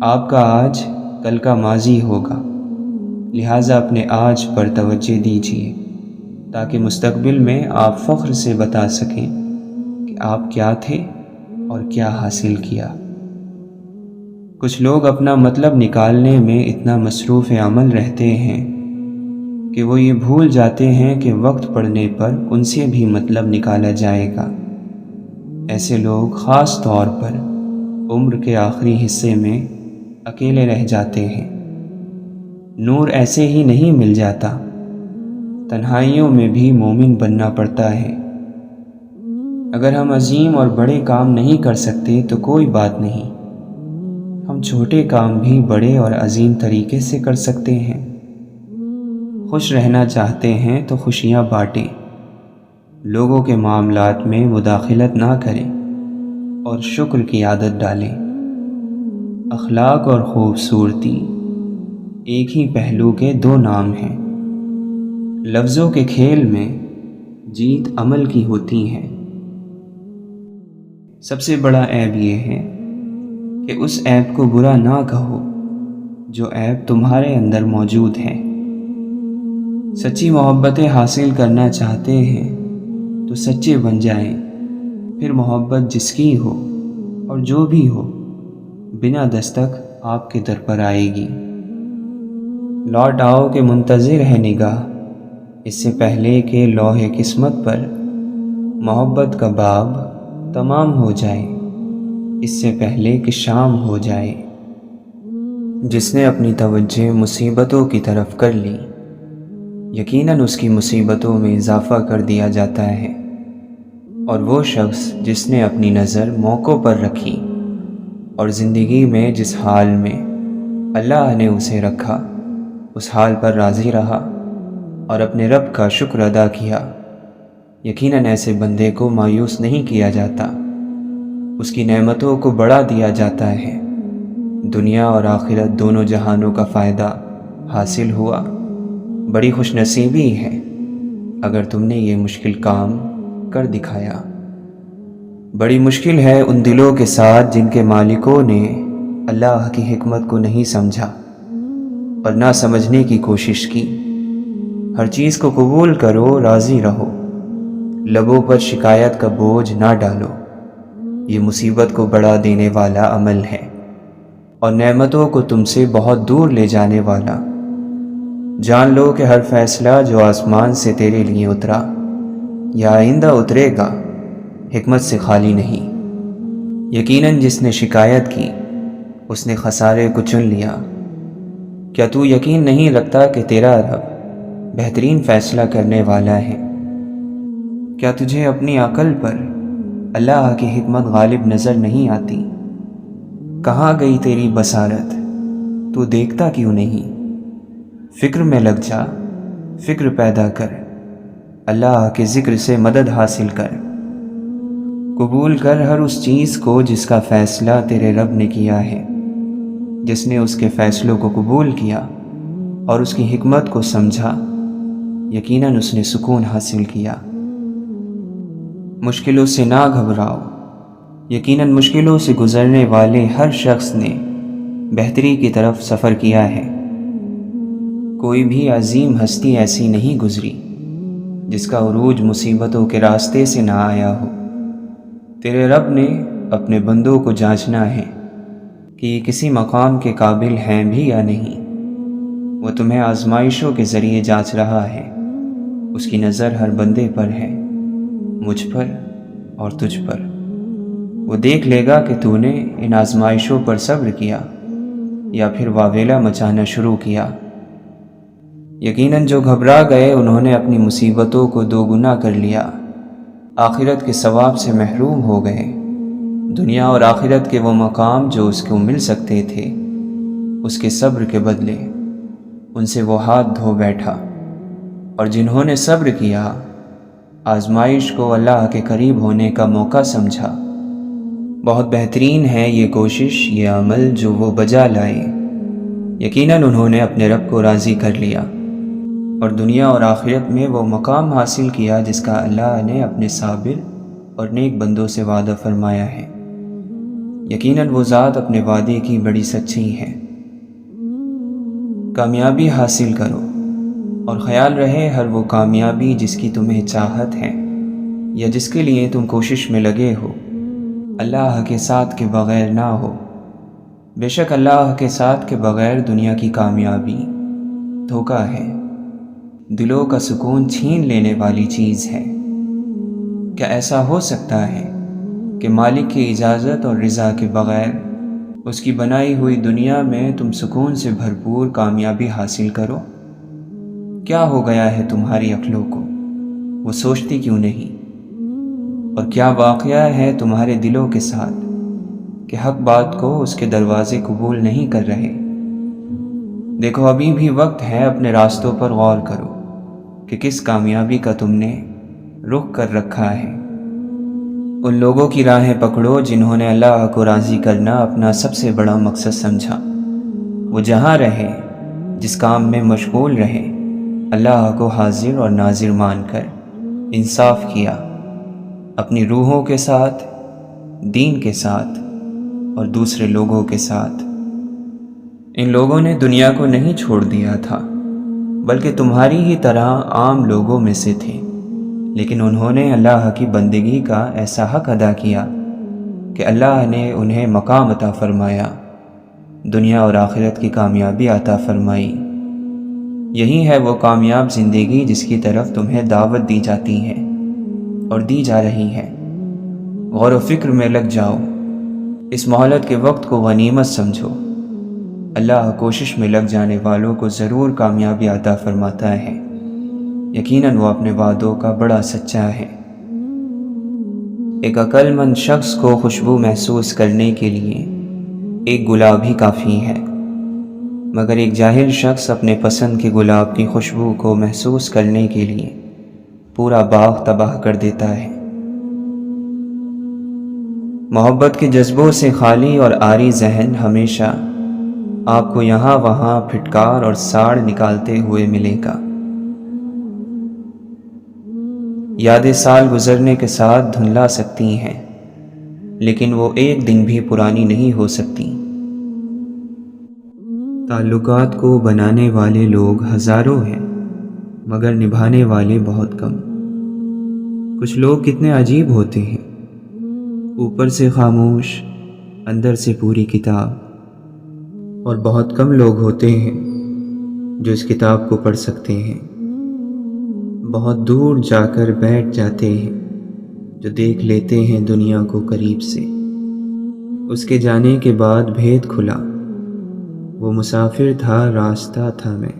آپ کا آج کل کا ماضی ہوگا، لہٰذا اپنے آج پر توجہ دیجیے تاکہ مستقبل میں آپ فخر سے بتا سکیں کہ آپ کیا تھے اور کیا حاصل کیا۔ کچھ لوگ اپنا مطلب نکالنے میں اتنا مصروف عمل رہتے ہیں کہ وہ یہ بھول جاتے ہیں کہ وقت پڑنے پر ان سے بھی مطلب نکالا جائے گا۔ ایسے لوگ خاص طور پر عمر کے آخری حصے میں اکیلے رہ جاتے ہیں۔ نور ایسے ہی نہیں مل جاتا، تنہائیوں میں بھی مومن بننا پڑتا ہے۔ اگر ہم عظیم اور بڑے کام نہیں کر سکتے تو کوئی بات نہیں، ہم چھوٹے کام بھی بڑے اور عظیم طریقے سے کر سکتے ہیں۔ خوش رہنا چاہتے ہیں تو خوشیاں بانٹیں، لوگوں کے معاملات میں مداخلت نہ کریں اور شکر کی عادت ڈالیں۔ اخلاق اور خوبصورتی ایک ہی پہلو کے دو نام ہیں۔ لفظوں کے کھیل میں جیت عمل کی ہوتی ہے۔ سب سے بڑا عیب یہ ہے کہ اس عیب کو برا نہ کہو جو عیب تمہارے اندر موجود ہے۔ سچی محبتیں حاصل کرنا چاہتے ہیں تو سچے بن جائیں، پھر محبت جس کی ہو اور جو بھی ہو بنا دستک آپ کے در پر آئے گی۔ لوٹ آؤ کہ منتظر ہے نگاہ، اس سے پہلے کہ لوح قسمت پر محبت کا باب تمام ہو جائے، اس سے پہلے کہ شام ہو جائے۔ جس نے اپنی توجہ مصیبتوں کی طرف کر لی، یقیناً اس کی مصیبتوں میں اضافہ کر دیا جاتا ہے، اور وہ شخص جس نے اپنی نظر موقعوں پر رکھی اور زندگی میں جس حال میں اللہ نے اسے رکھا اس حال پر راضی رہا اور اپنے رب کا شکر ادا کیا، یقیناً ایسے بندے کو مایوس نہیں کیا جاتا، اس کی نعمتوں کو بڑھا دیا جاتا ہے۔ دنیا اور آخرت دونوں جہانوں کا فائدہ حاصل ہوا۔ بڑی خوش نصیبی ہے اگر تم نے یہ مشکل کام کر دکھایا۔ بڑی مشکل ہے ان دلوں کے ساتھ جن کے مالکوں نے اللہ کی حکمت کو نہیں سمجھا اور نہ سمجھنے کی کوشش کی۔ ہر چیز کو قبول کرو، راضی رہو، لبوں پر شکایت کا بوجھ نہ ڈالو، یہ مصیبت کو بڑھا دینے والا عمل ہے اور نعمتوں کو تم سے بہت دور لے جانے والا۔ جان لو کہ ہر فیصلہ جو آسمان سے تیرے لیے اترا یا آئندہ اترے گا حکمت سے خالی نہیں۔ یقیناً جس نے شکایت کی اس نے خسارے کو چن لیا۔ کیا تو یقین نہیں رکھتا کہ تیرا رب بہترین فیصلہ کرنے والا ہے؟ کیا تجھے اپنی عقل پر اللہ کی حکمت غالب نظر نہیں آتی؟ کہاں گئی تیری بصارت؟ تو دیکھتا کیوں نہیں؟ فکر میں لگ جا، فکر پیدا کر، اللہ کے ذکر سے مدد حاصل کر۔ قبول کر ہر اس چیز کو جس کا فیصلہ تیرے رب نے کیا ہے۔ جس نے اس کے فیصلوں کو قبول کیا اور اس کی حکمت کو سمجھا، یقیناً اس نے سکون حاصل کیا۔ مشکلوں سے نہ گھبراؤ، یقیناً مشکلوں سے گزرنے والے ہر شخص نے بہتری کی طرف سفر کیا ہے۔ کوئی بھی عظیم ہستی ایسی نہیں گزری جس کا عروج مصیبتوں کے راستے سے نہ آیا ہو۔ تیرے رب نے اپنے بندوں کو جانچنا ہے کہ یہ کسی مقام کے قابل ہیں بھی یا نہیں۔ وہ تمہیں آزمائشوں کے ذریعے جانچ رہا ہے۔ اس کی نظر ہر بندے پر ہے، مجھ پر اور تجھ پر۔ وہ دیکھ لے گا کہ تو نے ان آزمائشوں پر صبر کیا یا پھر واویلا مچانا شروع کیا۔ یقیناً جو گھبرا گئے انہوں نے اپنی مصیبتوں کو دو گنا کر لیا، آخرت کے ثواب سے محروم ہو گئے۔ دنیا اور آخرت کے وہ مقام جو اس کو مل سکتے تھے، اس کے صبر کے بدلے ان سے وہ ہاتھ دھو بیٹھا۔ اور جنہوں نے صبر کیا، آزمائش کو اللہ کے قریب ہونے کا موقع سمجھا۔ بہت بہترین ہے یہ کوشش، یہ عمل جو وہ بجا لائے۔ یقیناً انہوں نے اپنے رب کو راضی کر لیا اور دنیا اور آخرت میں وہ مقام حاصل کیا جس کا اللہ نے اپنے صابر اور نیک بندوں سے وعدہ فرمایا ہے۔ یقیناً وہ ذات اپنے وعدے کی بڑی سچی ہے۔ کامیابی حاصل کرو اور خیال رہے ہر وہ کامیابی جس کی تمہیں چاہت ہے یا جس کے لیے تم کوشش میں لگے ہو، اللہ کے ساتھ کے بغیر نہ ہو۔ بے شک اللہ کے ساتھ کے بغیر دنیا کی کامیابی دھوکہ ہے، دلوں کا سکون چھین لینے والی چیز ہے۔ کیا ایسا ہو سکتا ہے کہ مالک کی اجازت اور رضا کے بغیر اس کی بنائی ہوئی دنیا میں تم سکون سے بھرپور کامیابی حاصل کرو؟ کیا ہو گیا ہے تمہاری عقلوں کو؟ وہ سوچتی کیوں نہیں؟ اور کیا واقعہ ہے تمہارے دلوں کے ساتھ کہ حق بات کو اس کے دروازے قبول نہیں کر رہے؟ دیکھو ابھی بھی وقت ہے، اپنے راستوں پر غور کرو کہ کس کامیابی کا تم نے رخ کر رکھا ہے۔ ان لوگوں کی راہیں پکڑو جنہوں نے اللہ کو راضی کرنا اپنا سب سے بڑا مقصد سمجھا۔ وہ جہاں رہے، جس کام میں مشغول رہے، اللہ کو حاضر اور ناظر مان کر انصاف کیا، اپنی روحوں کے ساتھ، دین کے ساتھ اور دوسرے لوگوں کے ساتھ۔ ان لوگوں نے دنیا کو نہیں چھوڑ دیا تھا، بلکہ تمہاری ہی طرح عام لوگوں میں سے تھے، لیکن انہوں نے اللہ کی بندگی کا ایسا حق ادا کیا کہ اللہ نے انہیں مقام عطا فرمایا، دنیا اور آخرت کی کامیابی عطا فرمائی۔ یہی ہے وہ کامیاب زندگی جس کی طرف تمہیں دعوت دی جاتی ہے اور دی جا رہی ہے۔ غور و فکر میں لگ جاؤ، اس مہلت کے وقت کو غنیمت سمجھو۔ اللہ کوشش میں لگ جانے والوں کو ضرور کامیابی عطا فرماتا ہے، یقیناً وہ اپنے وعدوں کا بڑا سچا ہے۔ ایک عقل مند شخص کو خوشبو محسوس کرنے کے لیے ایک گلاب ہی کافی ہے، مگر ایک جاہل شخص اپنے پسند کے گلاب کی خوشبو کو محسوس کرنے کے لیے پورا باغ تباہ کر دیتا ہے۔ محبت کے جذبوں سے خالی اور عاری ذہن ہمیشہ آپ کو یہاں وہاں پھٹکار اور ساڑ نکالتے ہوئے ملے گا۔ یادیں سال گزرنے کے ساتھ دھندلا سکتی ہیں، لیکن وہ ایک دن بھی پرانی نہیں ہو سکتی۔ تعلقات کو بنانے والے لوگ ہزاروں ہیں، مگر نبھانے والے بہت کم۔ کچھ لوگ کتنے عجیب ہوتے ہیں، اوپر سے خاموش، اندر سے پوری کتاب، اور بہت کم لوگ ہوتے ہیں جو اس کتاب کو پڑھ سکتے ہیں۔ بہت دور جا کر بیٹھ جاتے ہیں جو دیکھ لیتے ہیں دنیا کو قریب سے۔ اس کے جانے کے بعد بھید کھلا، وہ مسافر تھا، راستہ تھا میں۔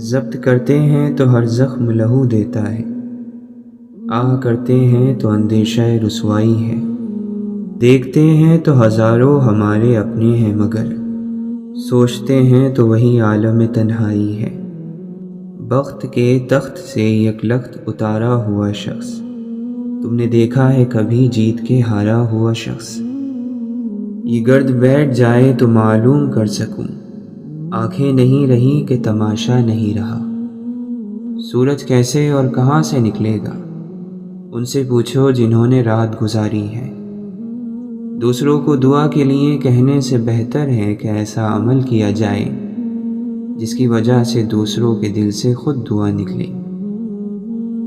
ضبط کرتے ہیں تو ہر زخم لہو دیتا ہے، آہ کرتے ہیں تو اندیشہ رسوائی ہے۔ دیکھتے ہیں تو ہزاروں ہمارے اپنے ہیں، مگر سوچتے ہیں تو وہی عالم تنہائی ہے۔ بخت کے تخت سے یک لخت اتارا ہوا شخص، تم نے دیکھا ہے کبھی جیت کے ہارا ہوا شخص؟ یہ گرد بیٹھ جائے تو معلوم کر سکوں، آنکھیں نہیں رہی کہ تماشا نہیں رہا۔ سورج کیسے اور کہاں سے نکلے گا، ان سے پوچھو جنہوں نے رات گزاری ہے۔ دوسروں کو دعا کے لیے کہنے سے بہتر ہے کہ ایسا عمل کیا جائے جس کی وجہ سے دوسروں کے دل سے خود دعا نکلے۔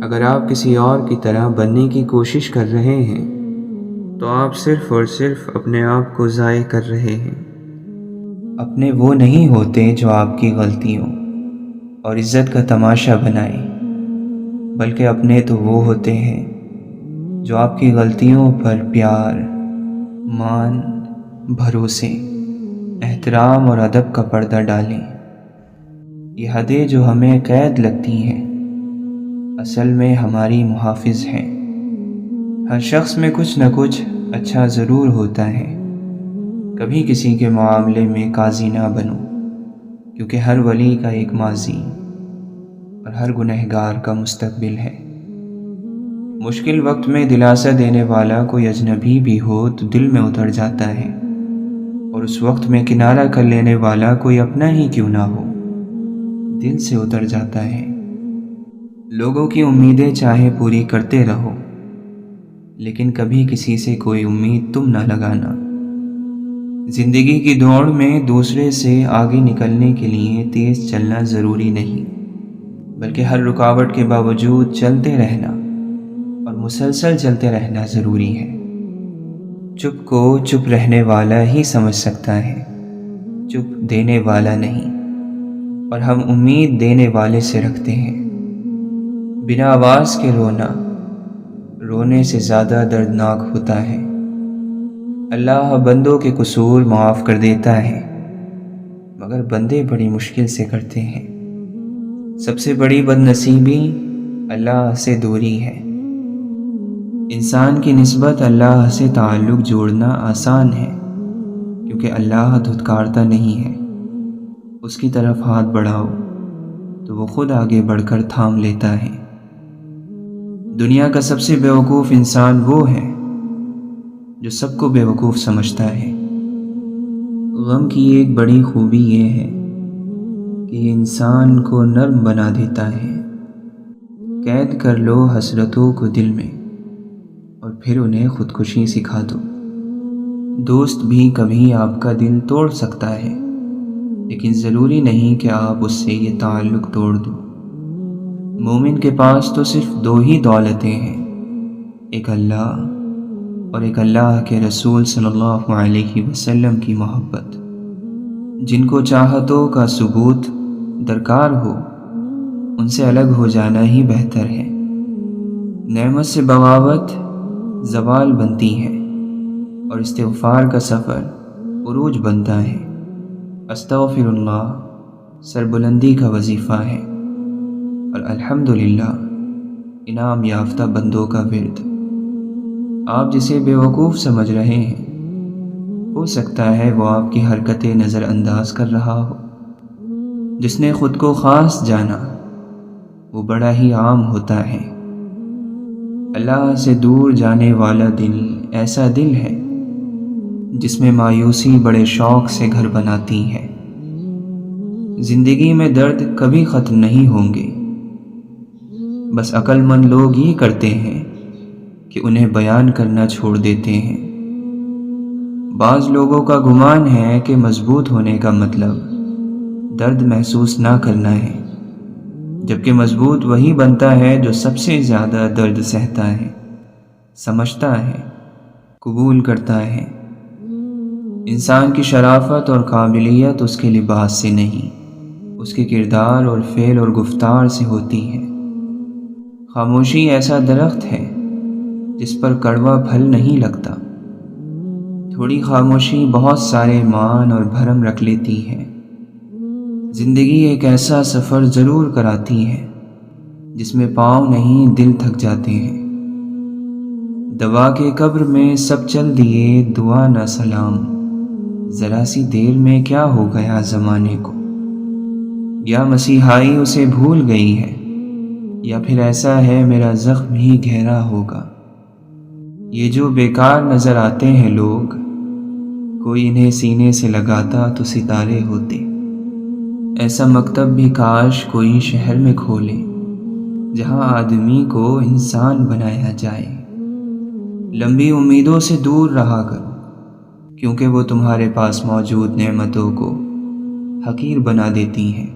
اگر آپ کسی اور کی طرح بننے کی کوشش کر رہے ہیں تو آپ صرف اور صرف اپنے آپ کو ضائع کر رہے ہیں۔ اپنے وہ نہیں ہوتے جو آپ کی غلطیوں اور عزت کا تماشا بنائیں، بلکہ اپنے تو وہ ہوتے ہیں جو آپ کی غلطیوں پر پیار، مان، بھروسے، احترام اور ادب کا پردہ ڈالیں۔ یہ حدیں جو ہمیں قید لگتی ہیں، اصل میں ہماری محافظ ہیں۔ ہر شخص میں کچھ نہ کچھ اچھا ضرور ہوتا ہے۔ کبھی کسی کے معاملے میں قاضی نہ بنو، کیونکہ ہر ولی کا ایک ماضی اور ہر گنہگار کا مستقبل ہے۔ مشکل وقت میں دلاسا دینے والا کوئی اجنبی بھی ہو تو دل میں اتر جاتا ہے، اور اس وقت میں کنارہ کر لینے والا کوئی اپنا ہی کیوں نہ ہو، دل سے اتر جاتا ہے۔ لوگوں کی امیدیں چاہے پوری کرتے رہو، لیکن کبھی کسی سے کوئی امید تم نہ لگانا۔ زندگی کی دوڑ میں دوسرے سے آگے نکلنے کے لیے تیز چلنا ضروری نہیں، بلکہ ہر رکاوٹ کے باوجود چلتے رہنا اور مسلسل چلتے رہنا ضروری ہے۔ چپ کو چپ رہنے والا ہی سمجھ سکتا ہے، چپ دینے والا نہیں، اور ہم امید دینے والے سے رکھتے ہیں۔ بنا آواز کے رونا رونے سے زیادہ دردناک ہوتا ہے۔ اللہ بندوں کے قصور معاف کر دیتا ہے، مگر بندے بڑی مشکل سے کرتے ہیں۔ سب سے بڑی بد نصیبی اللہ سے دوری ہے۔ انسان کی نسبت اللہ سے تعلق جوڑنا آسان ہے، کیونکہ اللہ دھتکارتا نہیں ہے۔ اس کی طرف ہاتھ بڑھاؤ تو وہ خود آگے بڑھ کر تھام لیتا ہے۔ دنیا کا سب سے بیوقوف انسان وہ ہے جو سب کو بیوقوف سمجھتا ہے۔ غم کی ایک بڑی خوبی یہ ہے کہ یہ انسان کو نرم بنا دیتا ہے۔ قید کر لو حسرتوں کو دل میں اور پھر انہیں خودکشی سکھا دو۔ دوست بھی کبھی آپ کا دل توڑ سکتا ہے، لیکن ضروری نہیں کہ آپ اس سے یہ تعلق توڑ دو۔ مومن کے پاس تو صرف دو ہی دولتیں ہیں، ایک اللہ اور ایک اللہ کے رسول صلی اللہ علیہ وسلم کی محبت۔ جن کو چاہتوں کا ثبوت درکار ہو، ان سے الگ ہو جانا ہی بہتر ہے۔ نعمت سے بغاوت زوال بنتی ہے، اور استغفار کا سفر عروج بنتا ہے۔ استغفر اللہ سربلندی کا وظیفہ ہے، اور الحمدللہ انعام یافتہ بندوں کا ورد۔ آپ جسے بیوقوف سمجھ رہے ہیں، ہو سکتا ہے وہ آپ کی حرکتیں نظر انداز کر رہا ہو۔ جس نے خود کو خاص جانا وہ بڑا ہی عام ہوتا ہے۔ اللہ سے دور جانے والا دل ایسا دل ہے جس میں مایوسی بڑے شوق سے گھر بناتی ہے۔ زندگی میں درد کبھی ختم نہیں ہوں گے، بس عقل مند لوگ یہ کرتے ہیں کہ انہیں بیان کرنا چھوڑ دیتے ہیں۔ بعض لوگوں کا گمان ہے کہ مضبوط ہونے کا مطلب درد محسوس نہ کرنا ہے، جبکہ مضبوط وہی بنتا ہے جو سب سے زیادہ درد سہتا ہے، سمجھتا ہے، قبول کرتا ہے۔ انسان کی شرافت اور قابلیت اس کے لباس سے نہیں، اس کے کردار اور فعل اور گفتار سے ہوتی ہے۔ خاموشی ایسا درخت ہے جس پر کڑوا پھل نہیں لگتا۔ تھوڑی خاموشی بہت سارے مان اور بھرم رکھ لیتی ہے۔ زندگی ایک ایسا سفر ضرور کراتی ہے جس میں پاؤں نہیں دل تھک جاتے ہیں۔ دوا کے قبر میں سب چل دیے دعا نہ سلام، ذرا سی دیر میں کیا ہو گیا زمانے کو۔ یا مسیحائی اسے بھول گئی ہے، یا پھر ایسا ہے میرا زخم ہی گہرا ہوگا۔ یہ جو بیکار نظر آتے ہیں لوگ، کوئی انہیں سینے سے لگاتا تو ستارے ہوتے۔ ایسا مکتب بھی کاش کوئی شہر میں کھولے جہاں آدمی کو انسان بنایا جائے۔ لمبی امیدوں سے دور رہا کرو، کیونکہ وہ تمہارے پاس موجود نعمتوں کو حقیر بنا دیتی ہیں۔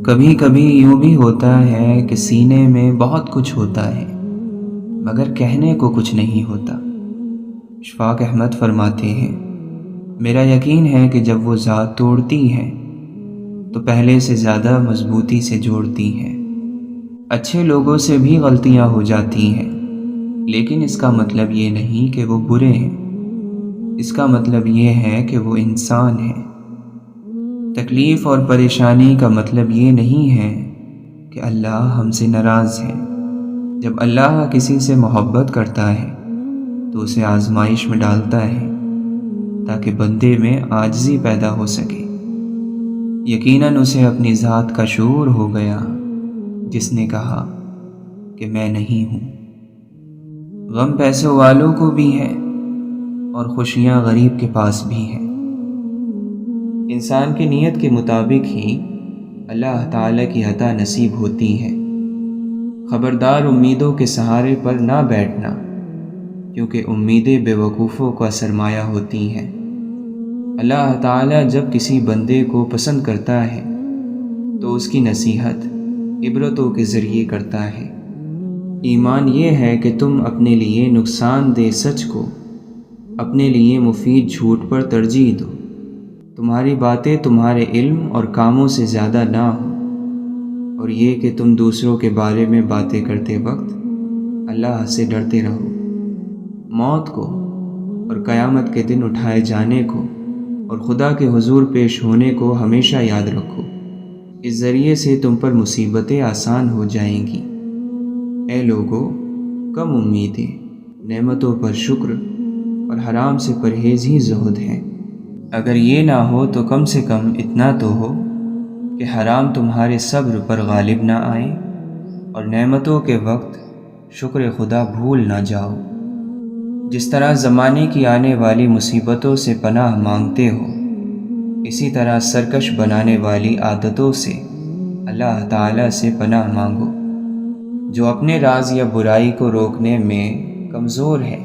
کبھی کبھی یوں بھی ہوتا ہے کہ سینے میں بہت کچھ ہوتا ہے، مگر کہنے کو کچھ نہیں ہوتا۔ اشفاق احمد فرماتے ہیں، میرا یقین ہے کہ جب وہ ذات توڑتی ہے تو پہلے سے زیادہ مضبوطی سے جوڑتی ہے۔ اچھے لوگوں سے بھی غلطیاں ہو جاتی ہیں، لیکن اس کا مطلب یہ نہیں کہ وہ برے ہیں، اس کا مطلب یہ ہے کہ وہ انسان ہیں۔ تکلیف اور پریشانی کا مطلب یہ نہیں ہے کہ اللہ ہم سے ناراض ہے۔ جب اللہ کسی سے محبت کرتا ہے تو اسے آزمائش میں ڈالتا ہے تاکہ بندے میں عاجزی پیدا ہو سکے۔ یقیناً اسے اپنی ذات کا شعور ہو گیا جس نے کہا کہ میں نہیں ہوں۔ غم پیسوں والوں کو بھی ہے اور خوشیاں غریب کے پاس بھی ہیں۔ انسان کی نیت کے مطابق ہی اللہ تعالیٰ کی عطا نصیب ہوتی ہے۔ خبردار امیدوں کے سہارے پر نہ بیٹھنا، کیونکہ امیدیں بے وقوفوں کا سرمایہ ہوتی ہیں۔ اللہ تعالیٰ جب کسی بندے کو پسند کرتا ہے تو اس کی نصیحت عبرتوں کے ذریعے کرتا ہے۔ ایمان یہ ہے کہ تم اپنے لیے نقصان دہ سچ کو اپنے لیے مفید جھوٹ پر ترجیح دو۔ تمہاری باتیں تمہارے علم اور کاموں سے زیادہ نہ ہوں، اور یہ کہ تم دوسروں کے بارے میں باتیں کرتے وقت اللہ سے ڈرتے رہو۔ موت کو اور قیامت کے دن اٹھائے جانے کو اور خدا کے حضور پیش ہونے کو ہمیشہ یاد رکھو۔ اس ذریعے سے تم پر مصیبتیں آسان ہو جائیں گی۔ اے لوگو، کم امیدیں، نعمتوں پر شکر اور حرام سے پرہیز ہی زہد ہیں۔ اگر یہ نہ ہو تو کم سے کم اتنا تو ہو کہ حرام تمہارے صبر پر غالب نہ آئے اور نعمتوں کے وقت شکر خدا بھول نہ جاؤ۔ جس طرح زمانے کی آنے والی مصیبتوں سے پناہ مانگتے ہو، اسی طرح سرکش بنانے والی عادتوں سے اللہ تعالیٰ سے پناہ مانگو۔ جو اپنے راز یا برائی کو روکنے میں کمزور ہے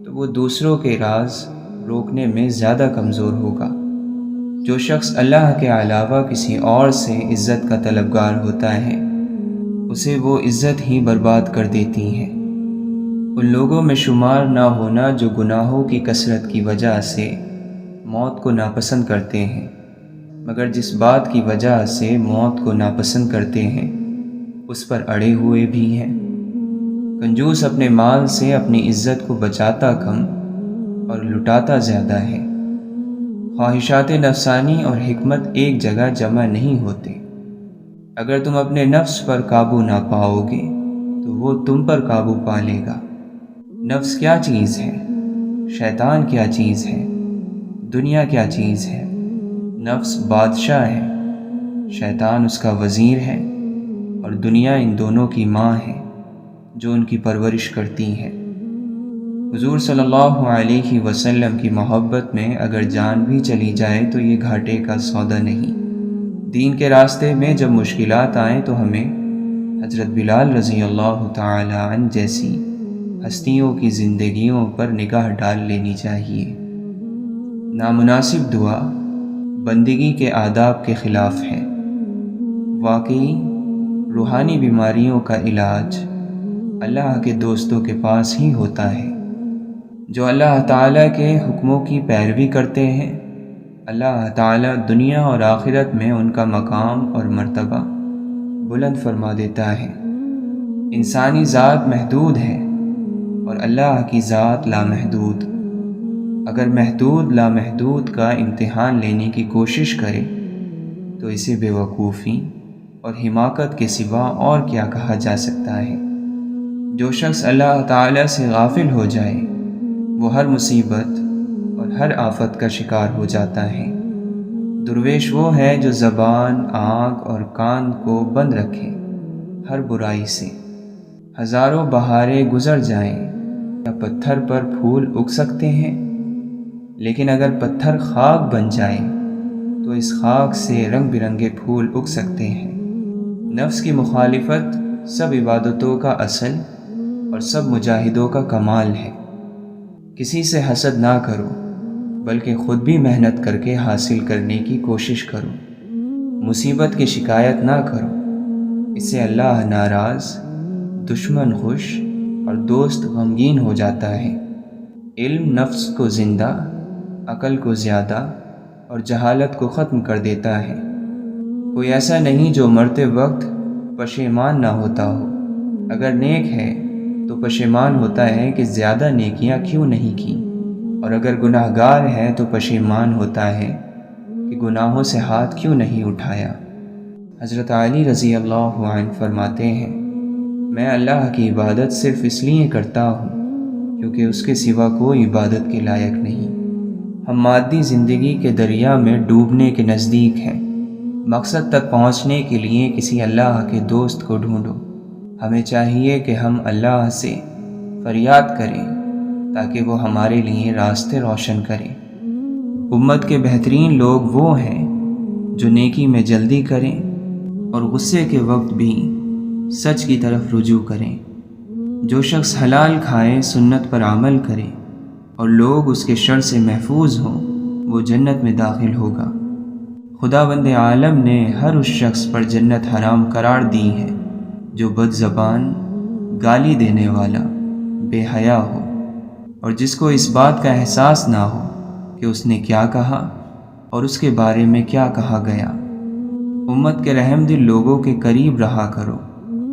تو وہ دوسروں کے راز روکنے میں زیادہ کمزور ہوگا۔ جو شخص اللہ کے علاوہ کسی اور سے عزت کا طلبگار ہوتا ہے، اسے وہ عزت ہی برباد کر دیتی ہے۔ ان لوگوں میں شمار نہ ہونا جو گناہوں کی کثرت کی وجہ سے موت کو ناپسند کرتے ہیں، مگر جس بات کی وجہ سے موت کو ناپسند کرتے ہیں اس پر اڑے ہوئے بھی ہیں۔ کنجوس اپنے مال سے اپنی عزت کو بچاتا کم اور لٹاتا زیادہ ہے۔ خواہشات نفسانی اور حکمت ایک جگہ جمع نہیں ہوتے۔ اگر تم اپنے نفس پر قابو نہ پاؤ گے تو وہ تم پر قابو پا لے گا۔ نفس کیا چیز ہے؟ شیطان کیا چیز ہے؟ دنیا کیا چیز ہے؟ نفس بادشاہ ہے، شیطان اس کا وزیر ہے، اور دنیا ان دونوں کی ماں ہے جو ان کی پرورش کرتی ہے۔ حضور صلی اللہ علیہ وسلم کی محبت میں اگر جان بھی چلی جائے تو یہ گھاٹے کا سودا نہیں۔ دین کے راستے میں جب مشکلات آئیں تو ہمیں حضرت بلال رضی اللہ تعالی عنہ جیسی ہستیوں کی زندگیوں پر نگاہ ڈال لینی چاہیے۔ نامناسب دعا بندگی کے آداب کے خلاف ہے۔ واقعی روحانی بیماریوں کا علاج اللہ کے دوستوں کے پاس ہی ہوتا ہے۔ جو اللہ تعالیٰ کے حکموں کی پیروی کرتے ہیں، اللہ تعالیٰ دنیا اور آخرت میں ان کا مقام اور مرتبہ بلند فرما دیتا ہے۔ انسانی ذات محدود ہے اور اللہ کی ذات لامحدود۔ اگر محدود لامحدود کا امتحان لینے کی کوشش کرے تو اسے بے وقوفی اور حماقت کے سوا اور کیا کہا جا سکتا ہے۔ جو شخص اللہ تعالیٰ سے غافل ہو جائے وہ ہر مصیبت اور ہر آفت کا شکار ہو جاتا ہے۔ درویش وہ ہے جو زبان، آنکھ اور کان کو بند رکھے ہر برائی سے۔ ہزاروں بہاریں گزر جائیں یا پتھر پر پھول اگ سکتے ہیں، لیکن اگر پتھر خاک بن جائے تو اس خاک سے رنگ برنگے پھول اگ سکتے ہیں۔ نفس کی مخالفت سب عبادتوں کا اصل اور سب مجاہدوں کا کمال ہے۔ کسی سے حسد نہ کرو بلکہ خود بھی محنت کر کے حاصل کرنے کی کوشش کرو۔ مصیبت کی شکایت نہ کرو، اس سے اللہ ناراض، دشمن خوش اور دوست غمگین ہو جاتا ہے۔ علم نفس کو زندہ، عقل کو زیادہ اور جہالت کو ختم کر دیتا ہے۔ کوئی ایسا نہیں جو مرتے وقت پشیمان نہ ہوتا ہو۔ اگر نیک ہے تو پشیمان ہوتا ہے کہ زیادہ نیکیاں کیوں نہیں کی، اور اگر گناہ گار ہے تو پشیمان ہوتا ہے کہ گناہوں سے ہاتھ کیوں نہیں اٹھایا۔ حضرت علی رضی اللہ عنہ فرماتے ہیں، میں اللہ کی عبادت صرف اس لیے کرتا ہوں کیونکہ اس کے سوا کوئی عبادت کے لائق نہیں۔ ہم مادی زندگی کے دریا میں ڈوبنے کے نزدیک ہیں۔ مقصد تک پہنچنے کے لیے کسی اللہ کے دوست کو ڈھونڈو۔ ہمیں چاہیے کہ ہم اللہ سے فریاد کریں تاکہ وہ ہمارے لیے راستے روشن کریں۔ امت کے بہترین لوگ وہ ہیں جو نیکی میں جلدی کریں اور غصے کے وقت بھی سچ کی طرف رجوع کریں۔ جو شخص حلال کھائے، سنت پر عمل کرے اور لوگ اس کے شر سے محفوظ ہوں، وہ جنت میں داخل ہوگا۔ خداوند عالم نے ہر اس شخص پر جنت حرام قرار دی ہے جو بد زبان، گالی دینے والا، بے حیا ہو، اور جس کو اس بات کا احساس نہ ہو کہ اس نے کیا کہا اور اس کے بارے میں کیا کہا گیا۔ امت کے رحم دل لوگوں کے قریب رہا کرو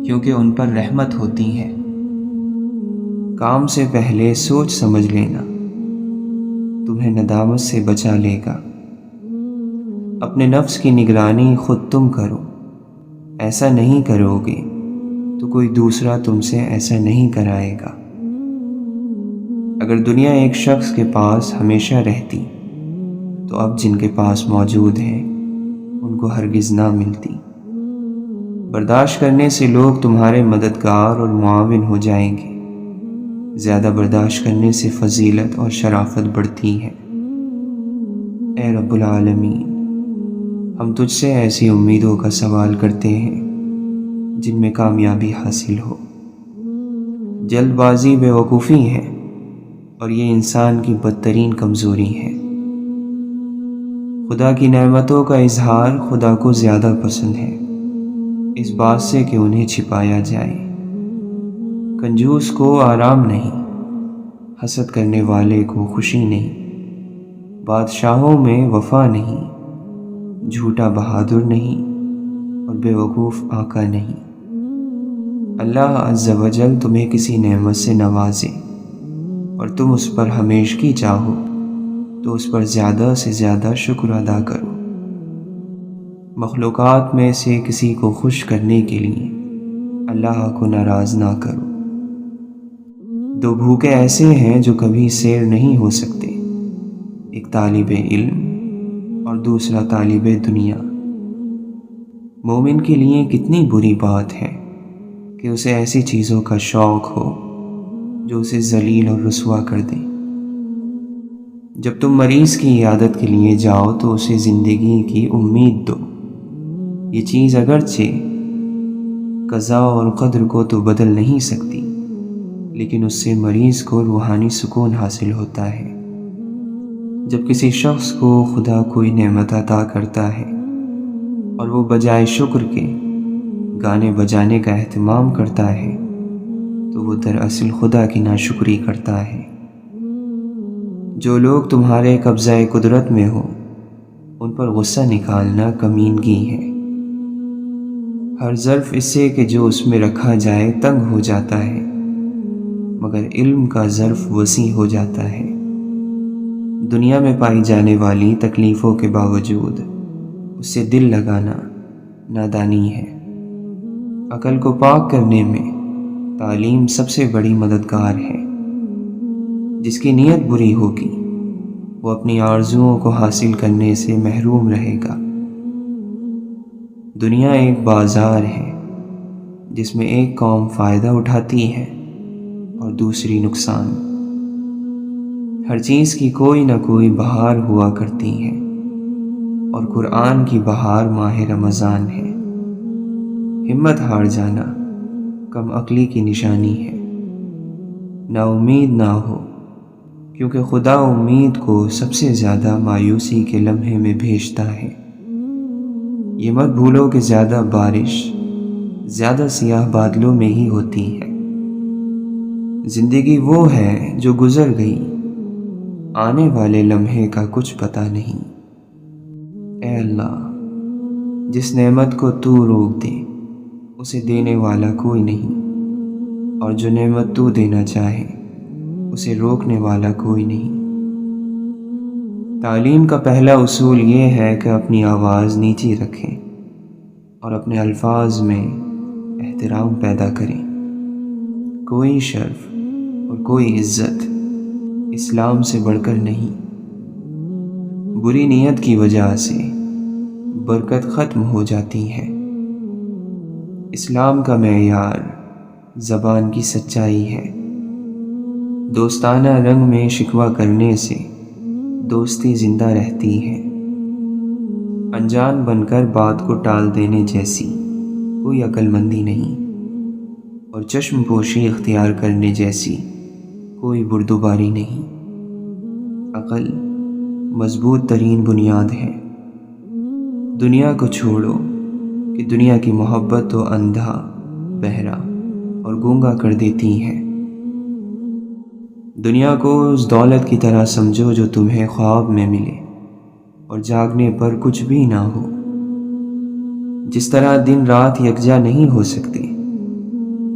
کیونکہ ان پر رحمت ہوتی ہے۔ کام سے پہلے سوچ سمجھ لینا تمہیں ندامت سے بچا لے گا۔ اپنے نفس کی نگرانی خود تم کرو، ایسا نہیں کرو گے تو کوئی دوسرا تم سے ایسا نہیں کرائے گا۔ اگر دنیا ایک شخص کے پاس ہمیشہ رہتی تو اب جن کے پاس موجود ہیں ان کو ہرگز نہ ملتی۔ برداشت کرنے سے لوگ تمہارے مددگار اور معاون ہو جائیں گے، زیادہ برداشت کرنے سے فضیلت اور شرافت بڑھتی ہے۔ اے رب العالمین، ہم تجھ سے ایسی امیدوں کا سوال کرتے ہیں جن میں کامیابی حاصل ہو۔ جلد بازی بے وقوفی ہے اور یہ انسان کی بدترین کمزوری ہے۔ خدا کی نعمتوں کا اظہار خدا کو زیادہ پسند ہے اس بات سے کہ انہیں چھپایا جائے۔ کنجوس کو آرام نہیں، حسد کرنے والے کو خوشی نہیں، بادشاہوں میں وفا نہیں، جھوٹا بہادر نہیں اور بے وقوف آقا نہیں۔ اللہ عز و جل تمہیں کسی نعمت سے نوازے اور تم اس پر ہمیشگی چاہو تو اس پر زیادہ سے زیادہ شکر ادا کرو۔ مخلوقات میں سے کسی کو خوش کرنے کے لیے اللہ کو ناراض نہ کرو۔ دو بھوکے ایسے ہیں جو کبھی سیر نہیں ہو سکتے، ایک طالب علم اور دوسرا طالب دنیا۔ مومن کے لیے کتنی بری بات ہے کہ اسے ایسی چیزوں کا شوق ہو جو اسے ذلیل اور رسوا کر دیں۔ جب تم مریض کی عیادت کے لیے جاؤ تو اسے زندگی کی امید دو۔ یہ چیز اگرچہ قضاء اور قدر کو تو بدل نہیں سکتی، لیکن اس سے مریض کو روحانی سکون حاصل ہوتا ہے۔ جب کسی شخص کو خدا کوئی نعمت عطا کرتا ہے اور وہ بجائے شکر کے گانے بجانے کا اہتمام کرتا ہے تو وہ دراصل خدا کی ناشکری کرتا ہے۔ جو لوگ تمہارے قبضہ قدرت میں ہو ان پر غصہ نکالنا کمینگی ہے۔ ہر ظرف اس سے کہ جو اس میں رکھا جائے تنگ ہو جاتا ہے، مگر علم کا ظرف وسیع ہو جاتا ہے۔ دنیا میں پائی جانے والی تکلیفوں کے باوجود اس سے دل لگانا نادانی ہے۔ عقل کو پاک کرنے میں تعلیم سب سے بڑی مددگار ہے۔ جس کی نیت بری ہوگی وہ اپنی آرزوؤں کو حاصل کرنے سے محروم رہے گا۔ دنیا ایک بازار ہے جس میں ایک قوم فائدہ اٹھاتی ہے اور دوسری نقصان۔ ہر چیز کی کوئی نہ کوئی بہار ہوا کرتی ہے اور قرآن کی بہار ماہ رمضان ہے۔ ہمت ہار جانا کم عقلی کی نشانی ہے۔ نا امید نہ ہو کیونکہ خدا امید کو سب سے زیادہ مایوسی کے لمحے میں بھیجتا ہے۔ یہ مت بھولو کہ زیادہ بارش زیادہ سیاہ بادلوں میں ہی ہوتی ہے۔ زندگی وہ ہے جو گزر گئی، آنے والے لمحے کا کچھ پتہ نہیں۔ اے اللہ، جس نعمت کو تو روک دے اسے دینے والا کوئی نہیں، اور جو نعمت تو دینا چاہے اسے روکنے والا کوئی نہیں۔ تعلیم کا پہلا اصول یہ ہے کہ اپنی آواز نیچی رکھیں اور اپنے الفاظ میں احترام پیدا کریں۔ کوئی شرف اور کوئی عزت اسلام سے بڑھ کر نہیں۔ بری نیت کی وجہ سے برکت ختم ہو جاتی ہے۔ اسلام کا معیار زبان کی سچائی ہے۔ دوستانہ رنگ میں شکوہ کرنے سے دوستی زندہ رہتی ہے۔ انجان بن کر بات کو ٹال دینے جیسی کوئی عقل مندی نہیں، اور چشم پوشی اختیار کرنے جیسی کوئی بردباری نہیں۔ عقل مضبوط ترین بنیاد ہے۔ دنیا کو چھوڑو کہ دنیا کی محبت تو اندھا، بہرا اور گونگا کر دیتی ہے۔ دنیا کو اس دولت کی طرح سمجھو جو تمہیں خواب میں ملے اور جاگنے پر کچھ بھی نہ ہو۔ جس طرح دن رات یکجا نہیں ہو سکتے،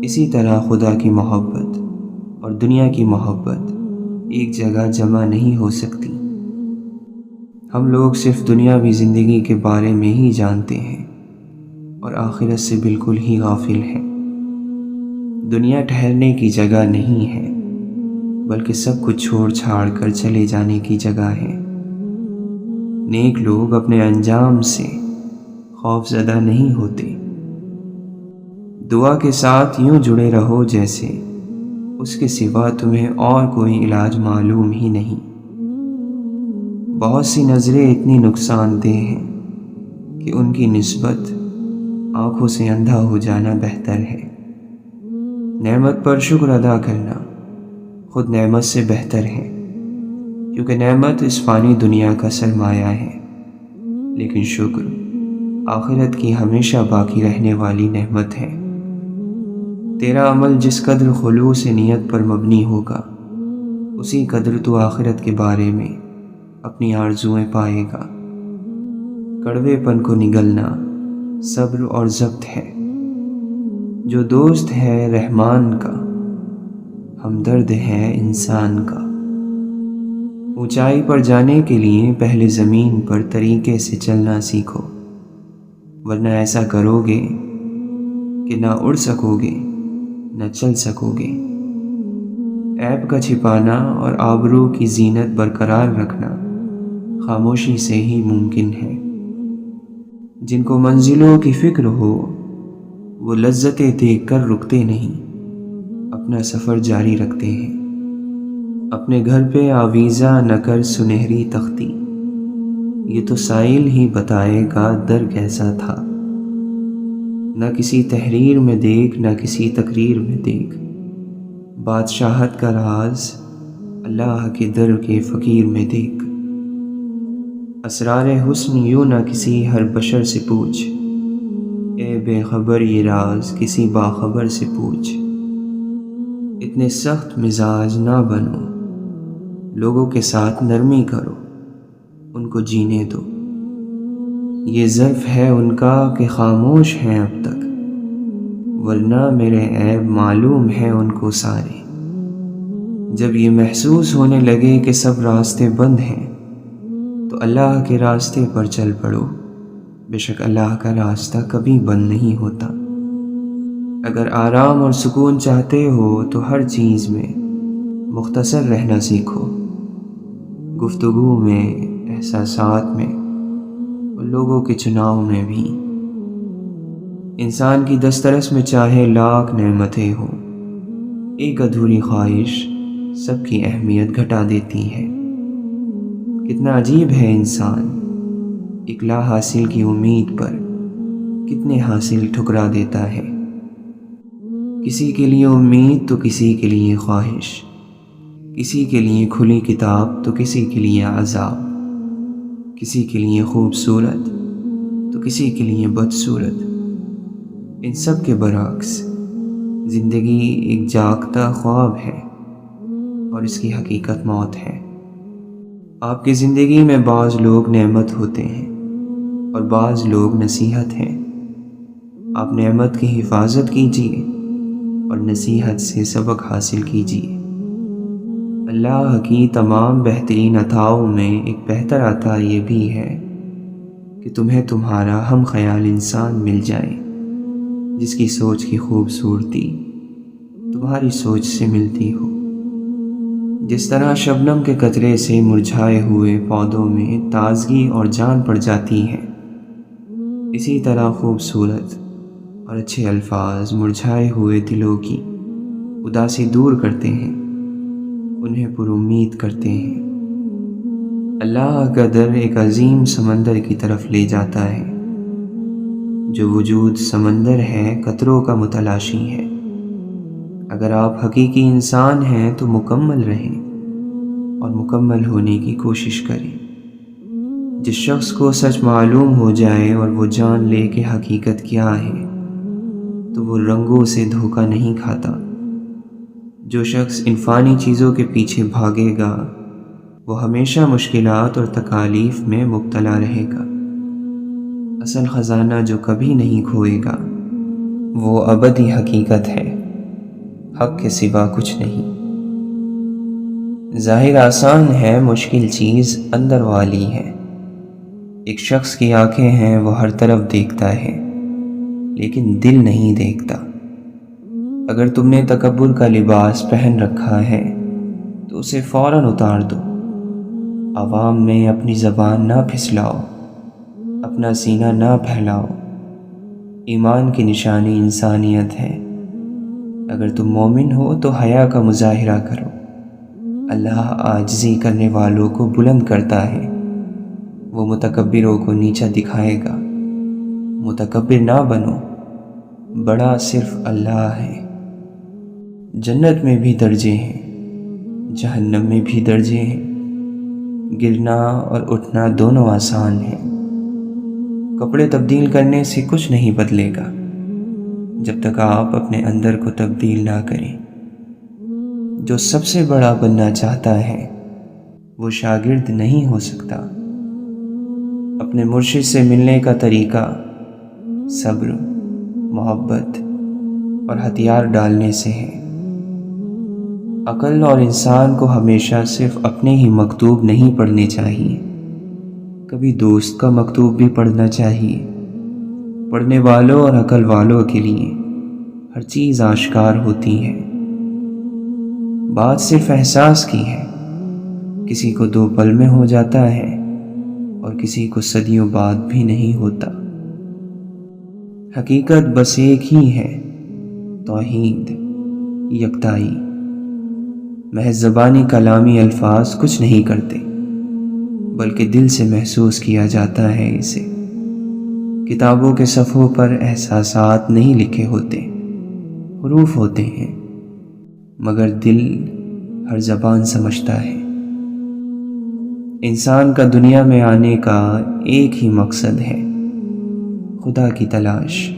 اسی طرح خدا کی محبت اور دنیا کی محبت ایک جگہ جمع نہیں ہو سکتی۔ ہم لوگ صرف دنیاوی زندگی کے بارے میں ہی جانتے ہیں اور آخرت سے بالکل ہی غافل ہیں۔ دنیا ٹھہرنے کی جگہ نہیں ہے، بلکہ سب کچھ چھوڑ چھاڑ کر چلے جانے کی جگہ ہے۔ نیک لوگ اپنے انجام سے خوف زدہ نہیں ہوتے۔ دعا کے ساتھ یوں جڑے رہو جیسے اس کے سوا تمہیں اور کوئی علاج معلوم ہی نہیں۔ بہت سی نظریں اتنی نقصان دہ ہیں کہ ان کی نسبت آنکھوں سے اندھا ہو جانا بہتر ہے۔ نعمت پر شکر ادا کرنا خود نعمت سے بہتر ہے، کیونکہ نعمت اس فانی دنیا کا سرمایہ ہے، لیکن شکر آخرت کی ہمیشہ باقی رہنے والی نعمت ہے۔ تیرا عمل جس قدر خلوص نیت پر مبنی ہوگا، اسی قدر تو آخرت کے بارے میں اپنی آرزوئیں پائے گا۔ کڑوے پن کو نگلنا صبر اور ضبط ہے۔ جو دوست ہے رحمان کا، ہمدرد ہے انسان کا۔ اونچائی پر جانے کے لیے پہلے زمین پر طریقے سے چلنا سیکھو، ورنہ ایسا کرو گے کہ نہ اڑ سکو گے نہ چل سکو گے۔ عیب کا چھپانا اور آبرو کی زینت برقرار رکھنا خاموشی سے ہی ممکن ہے۔ جن کو منزلوں کی فکر ہو وہ لذتیں دیکھ کر رکتے نہیں، اپنا سفر جاری رکھتے ہیں۔ اپنے گھر پہ آویزہ نہ کر سنہری تختی، یہ تو سائل ہی بتائے گا در کیسا تھا۔ نہ کسی تحریر میں دیکھ نہ کسی تقریر میں دیکھ، بادشاہت کا راز اللہ کے در کے فقیر میں دیکھ۔ اسرار حسن یوں نہ کسی ہر بشر سے پوچھ، اے بے خبر یہ راز کسی باخبر سے پوچھ۔ اتنے سخت مزاج نہ بنو، لوگوں کے ساتھ نرمی کرو، ان کو جینے دو۔ یہ ظرف ہے ان کا کہ خاموش ہیں اب تک، ورنہ میرے عیب معلوم ہیں ان کو سارے۔ جب یہ محسوس ہونے لگے کہ سب راستے بند ہیں، تو اللہ کے راستے پر چل پڑو، بے شک اللہ کا راستہ کبھی بند نہیں ہوتا۔ اگر آرام اور سکون چاہتے ہو تو ہر چیز میں مختصر رہنا سیکھو، گفتگو میں، احساسات میں اور لوگوں کے چناؤ میں بھی۔ انسان کی دسترس میں چاہے لاکھ نعمتیں ہوں، ایک ادھوری خواہش سب کی اہمیت گھٹا دیتی ہے۔ کتنا عجیب ہے انسان، اکلا حاصل کی امید پر کتنے حاصل ٹھکرا دیتا ہے۔ کسی کے لیے امید تو کسی کے لیے خواہش، کسی کے لیے کھلی کتاب تو کسی کے لیے عذاب، کسی کے لیے خوبصورت تو کسی کے لیے بدصورت۔ ان سب کے برعکس زندگی ایک جاگتا خواب ہے اور اس کی حقیقت موت ہے۔ آپ کی زندگی میں بعض لوگ نعمت ہوتے ہیں اور بعض لوگ نصیحت ہیں۔ آپ نعمت کی حفاظت کیجیے اور نصیحت سے سبق حاصل کیجیے۔ اللہ کی تمام بہترین عطاؤں میں ایک بہتر عطا یہ بھی ہے کہ تمہیں تمہارا ہم خیال انسان مل جائے، جس کی سوچ کی خوبصورتی تمہاری سوچ سے ملتی ہو۔ جس طرح شبنم کے قطرے سے مرجھائے ہوئے پودوں میں تازگی اور جان پڑ جاتی ہے، اسی طرح خوبصورت اور اچھے الفاظ مرجھائے ہوئے دلوں کی اداسی دور کرتے ہیں، انہیں پر امید کرتے ہیں۔ اللہ کا در ایک عظیم سمندر کی طرف لے جاتا ہے۔ جو وجود سمندر ہے قطروں کا متلاشی ہے۔ اگر آپ حقیقی انسان ہیں تو مکمل رہیں اور مکمل ہونے کی کوشش کریں۔ جس شخص کو سچ معلوم ہو جائے اور وہ جان لے کہ حقیقت کیا ہے تو وہ رنگوں سے دھوکہ نہیں کھاتا۔ جو شخص ان فانی چیزوں کے پیچھے بھاگے گا وہ ہمیشہ مشکلات اور تکالیف میں مبتلا رہے گا۔ اصل خزانہ جو کبھی نہیں کھوئے گا وہ ابدی حقیقت ہے، حق کے سوا کچھ نہیں۔ ظاہر آسان ہے، مشکل چیز اندر والی ہے۔ ایک شخص کی آنکھیں ہیں، وہ ہر طرف دیکھتا ہے لیکن دل نہیں دیکھتا۔ اگر تم نے تکبر کا لباس پہن رکھا ہے تو اسے فوراً اتار دو۔ عوام میں اپنی زبان نہ پھسلاؤ، اپنا سینہ نہ پھیلاؤ۔ ایمان کی نشانی انسانیت ہے۔ اگر تم مومن ہو تو حیا کا مظاہرہ کرو۔ اللہ عاجزی کرنے والوں کو بلند کرتا ہے، وہ متکبروں کو نیچا دکھائے گا۔ متکبر نہ بنو، بڑا صرف اللہ ہے۔ جنت میں بھی درجے ہیں، جہنم میں بھی درجے ہیں۔ گرنا اور اٹھنا دونوں آسان ہیں۔ کپڑے تبدیل کرنے سے کچھ نہیں بدلے گا جب تک آپ اپنے اندر کو تبدیل نہ کریں۔ جو سب سے بڑا بننا چاہتا ہے وہ شاگرد نہیں ہو سکتا۔ اپنے مرشد سے ملنے کا طریقہ صبر، محبت اور ہتھیار ڈالنے سے ہے۔ عقل اور انسان کو ہمیشہ صرف اپنے ہی مکتوب نہیں پڑھنے چاہیے، کبھی دوست کا مکتوب بھی پڑھنا چاہیے۔ پڑھنے والوں اور عقل والوں کے لیے ہر چیز آشکار ہوتی ہے۔ بات صرف احساس کی ہے، کسی کو 2 پل میں ہو جاتا ہے اور کسی کو صدیوں بعد بھی نہیں ہوتا۔ حقیقت بس ایک ہی ہے، توحید، یکتائی۔ محض زبانی کلامی الفاظ کچھ نہیں کرتے بلکہ دل سے محسوس کیا جاتا ہے اسے۔ کتابوں کے صفحوں پر احساسات نہیں لکھے ہوتے، حروف ہوتے ہیں، مگر دل ہر زبان سمجھتا ہے۔ انسان کا دنیا میں آنے کا ایک ہی مقصد ہے، خدا کی تلاش۔